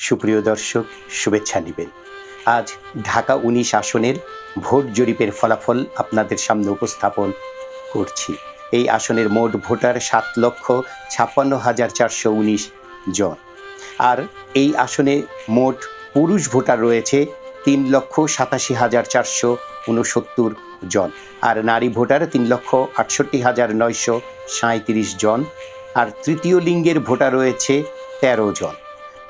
সুপ্রিয় দর্শক, শুভেচ্ছা নেবেন। আজ ঢাকা ১৯ আসনের ভোট জরিপের ফলাফল আপনাদের সামনে উপস্থাপন করছি। এই আসনের মোট ভোটার ৭,৫৬,৪১৯ জন। আর এই আসনে মোট পুরুষ ভোটার রয়েছে ৩,৮৭,৪৬৯ জন। আর নারী ভোটার ৩,৬৮,৯৩৭ জন। আর তৃতীয় লিঙ্গের ভোটার রয়েছে ১৩ জন।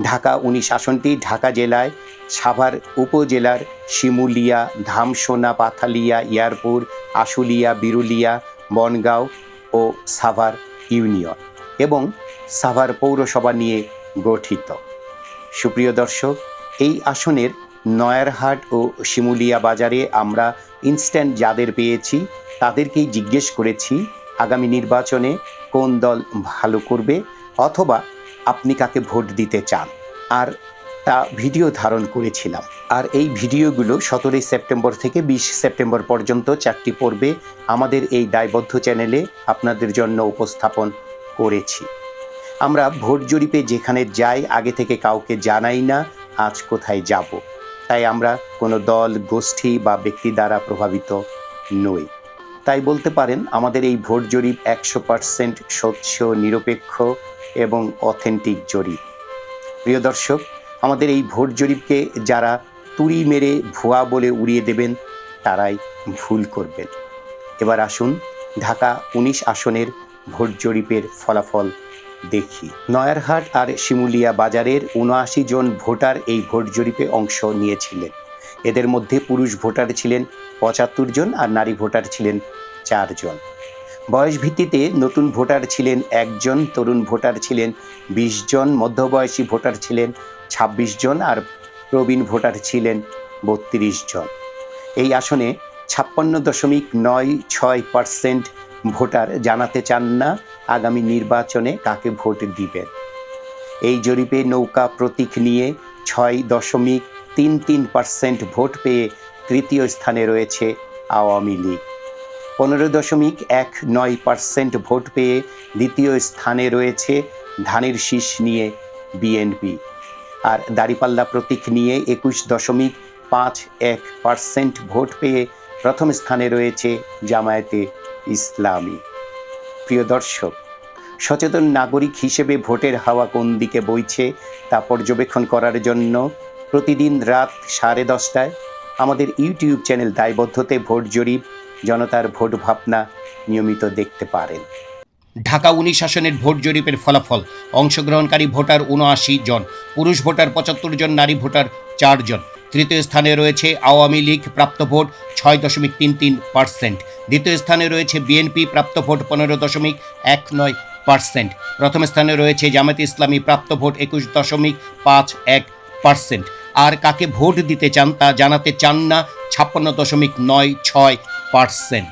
ঢাকা ১৯ আসনটি ঢাকা জেলায় সাভার উপজেলার শিমুলিয়া, ধামসোনা, পাথালিয়া, ইয়ারপুর, আশুলিয়া, বিরুলিয়া, বনগাঁও ও সাভার ইউনিয়ন এবং সাভার পৌরসভা নিয়ে গঠিত। সুপ্রিয় দর্শক, এই আসনের নয়ারহাট ও শিমুলিয়া বাজারে আমরা ইনস্ট্যান্ট যাদের পেয়েছি তাদেরকেই জিজ্ঞেস করেছি আগামী নির্বাচনে কোন দল ভালো করবে অথবা আপনি কাকে ভোট দিতে চান, আর তা ভিডিও ধারণ করেছিলাম। আর এই ভিডিওগুলো ১৭ সেপ্টেম্বর থেকে ২০ সেপ্টেম্বর পর্যন্ত ৪টি পর্বে আমাদের এই দায়বদ্ধ চ্যানেলে আপনাদের জন্য উপস্থাপন করেছি। আমরা ভোট জরিপে যেখানে যাই আগে থেকে কাউকে জানাই না আজ কোথায় যাব, তাই আমরা কোনো দল, গোষ্ঠী বা ব্যক্তি দ্বারা প্রভাবিত নই। তাই বলতে পারেন আমাদের এই ভোট জরিপ ১০০% স্বচ্ছ, নিরপেক্ষ এবং অথেন্টিক জরিপ। প্রিয় দর্শক, আমাদের এই ভোট জরিপকে যারা তুড়ি মেরে ভুয়া বলে উড়িয়ে দেবেন তারাই ভুল করবেন। এবার আসুন ঢাকা ১৯ আসনের ভোট জরিপের ফলাফল দেখি। নয়ারহাট আর শিমুলিয়া বাজারের ৭৯ জন ভোটার এই ভোট জরিপে অংশ নিয়েছিলেন। এদের মধ্যে পুরুষ ভোটার ছিলেন ৭৫ জন আর নারী ভোটার ছিলেন ৪ জন। বয়স ভিত্তিতে নতুন ভোটার ছিলেন ১ জন, তরুণ ভোটার ছিলেন ২০ জন, মধ্যবয়সী ভোটার ছিলেন ২৬ জন আর প্রবীণ ভোটার ছিলেন ৩২ জন। এই আসনে ৫৬.৯৬% ভোটার জানাতে চান না আগামী নির্বাচনে কাকে ভোট দিবেন। এই জরিপে নৌকা প্রতীক নিয়ে ৬.৩৩% ভোট পেয়ে তৃতীয় স্থানে রয়েছে আওয়ামী লীগ। ১৫.১৯% ভোট পেয়ে দ্বিতীয় স্থানে রয়েছে ধানের শীষ নিয়ে বিএনপি। আর দাঁড়িপাল্লা প্রতীক নিয়ে ২১.৫১% ভোট পেয়ে প্রথম স্থানে রয়েছে জামায়াতে ইসলামী। প্রিয় দর্শক, সচেতন নাগরিক হিসেবে ভোটের হাওয়া কোন দিকে বইছে তা পর্যবেক্ষণ করার জন্য প্রতিদিন রাত 10:30টায় আমাদের ইউটিউব চ্যানেল দায়বদ্ধতে ভোট জরিপ, জনতার ভোট ভাবনা নিয়মিত দেখতে পারেন। ঢাকা ১৯ আসনের ভোট জরিপের ফলাফল। অংশগ্রহণকারী ভোটার ৭৯ জন, পুরুষ ভোটার ৭৫ জন, নারী ভোটার ৪ জন। তৃতীয় স্থানে রয়েছে আওয়ামী লীগ, প্রাপ্ত ভোট ৬.৩৩%। দ্বিতীয় স্থানে রয়েছে বিএনপি, প্রাপ্ত ভোট ১৫.১৯%। প্রথম স্থানে রয়েছে জামায়াতে ইসলামী, প্রাপ্ত ভোট ২১.৫১%। আর কাকে ভোট দিতে চান তা জানাতে চান না ৫৬.৯৬%।